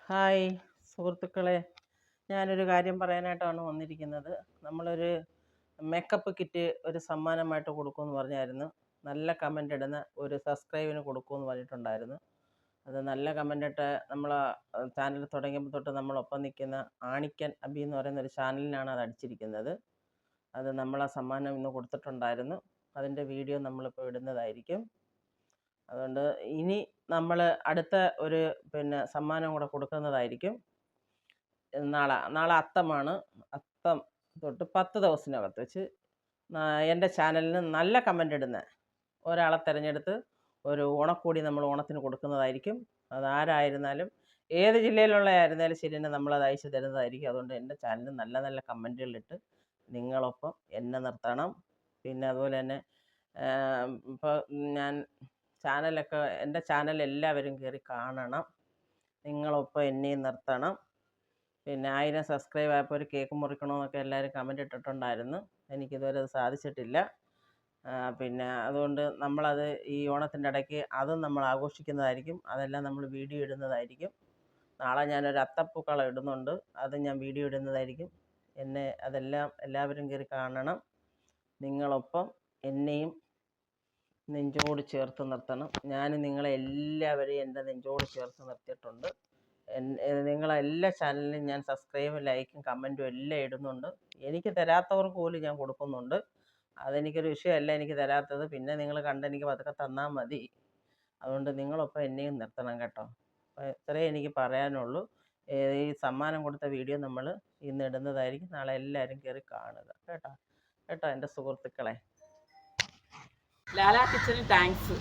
Hi സുഹൃത്തുക്കളെ, ഞാനൊരു കാര്യം പറയാനായിട്ടാണ് വന്നിരിക്കുന്നത്. നമ്മളൊരു മേക്കപ്പ് കിറ്റ് ഒരു സമ്മാനമായിട്ട് കൊടുക്കുമെന്ന് പറഞ്ഞായിരുന്നു. നല്ല കമൻ്റ് ഇടുന്ന ഒരു സബ്സ്ക്രൈബിന് കൊടുക്കുമെന്ന് പറഞ്ഞിട്ടുണ്ടായിരുന്നു. അത് നല്ല കമൻ്റ് ഇട്ട് നമ്മൾ ചാനൽ തുടങ്ങിയപ്പോൾ തൊട്ട് നമ്മളൊപ്പം നിൽക്കുന്ന ആണിക്കൻ അബി എന്ന് പറയുന്ന ഒരു ചാനലിനാണ് അത് അടിച്ചിരിക്കുന്നത്. അത് നമ്മൾ ആ സമ്മാനം ഇന്ന് കൊടുത്തിട്ടുണ്ടായിരുന്നു. അതിൻ്റെ വീഡിയോ നമ്മളിപ്പോൾ ഇടുന്നതായിരിക്കും. അതുകൊണ്ട് ഇനി നമ്മൾ അടുത്ത ഒരു സമ്മാനം കൂടെ കൊടുക്കുന്നതായിരിക്കും. നാളെ അത്തമാണ്. അത്തം തൊട്ട് 10 ദിവസത്തിനകത്ത് വെച്ച് എൻ്റെ ചാനലിന് നല്ല കമൻ്റ് ഇടുന്ന ഒരാളെ തിരഞ്ഞെടുത്ത് ഒരു ഓണക്കോടി നമ്മൾ ഓണത്തിന് കൊടുക്കുന്നതായിരിക്കും. അതാരായിരുന്നാലും ഏത് ജില്ലയിലുള്ളതായിരുന്നാലും ശരി തന്നെ നമ്മളത് അയച്ചു തരുന്നതായിരിക്കും. അതുകൊണ്ട് എൻ്റെ ചാനലിൽ നല്ല നല്ല കമൻറ്റുകളിട്ട് നിങ്ങളൊപ്പം എന്നെ നിർത്തണം. പിന്നെ അതുപോലെ തന്നെ ഇപ്പോൾ ഞാൻ എൻ്റെ ചാനൽ എല്ലാവരും കയറി കാണണം. നിങ്ങളൊപ്പം എന്നെയും നിർത്തണം. പിന്നെ 1000 സബ്സ്ക്രൈബ് ആയപ്പോൾ ഒരു കേക്ക് മുറിക്കണമെന്നൊക്കെ എല്ലാവരും കമൻ്റ് ഇട്ടിട്ടുണ്ടായിരുന്നു. എനിക്കിതുവരെ അത് സാധിച്ചിട്ടില്ല. പിന്നെ അതുകൊണ്ട് നമ്മളത് ഈ ഓണത്തിൻ്റെ ഇടയ്ക്ക് അതും നമ്മൾ ആഘോഷിക്കുന്നതായിരിക്കും. അതെല്ലാം നമ്മൾ വീഡിയോ ഇടുന്നതായിരിക്കും. നാളെ ഞാനൊരു അത്തപ്പൂക്കളം ഇടുന്നുണ്ട്. അത് ഞാൻ വീഡിയോ ഇടുന്നതായിരിക്കും. അതെല്ലാം എല്ലാവരും കയറി കാണണം. നിങ്ങളൊപ്പം എന്നെയും നെഞ്ചോട് ചേർത്ത് നിർത്തണം. ഞാൻ നിങ്ങളെ എല്ലാവരെയും എൻ്റെ നെഞ്ചോട് ചേർത്ത് നിർത്തിയിട്ടുണ്ട്. നിങ്ങളെല്ലാ ചാനലിലും ഞാൻ സബ്സ്ക്രൈബും ലൈക്കും കമൻറ്റും എല്ലാം ഇടുന്നുണ്ട്. എനിക്ക് തരാത്തവർക്ക് പോലും ഞാൻ കൊടുക്കുന്നുണ്ട്. അതെനിക്കൊരു വിഷയമല്ല എനിക്ക് തരാത്തത്. പിന്നെ നിങ്ങൾ കണ്ടെനിക്ക് പതുക്കെ തന്നാൽ മതി. അതുകൊണ്ട് നിങ്ങളൊപ്പം എന്നെയും നിർത്തണം കേട്ടോ. അപ്പോൾ ഇത്രയേ എനിക്ക് പറയാനുള്ളൂ. ഈ സമ്മാനം കൊടുത്ത വീഡിയോ നമ്മൾ ഇന്ന് ഇടുന്നതായിരിക്കും. നാളെ എല്ലാവരും കയറി കാണുക കേട്ടോ എൻ്റെ സുഹൃത്തുക്കളെ. ലാലാ കിച്ചന് താങ്ക്സ്.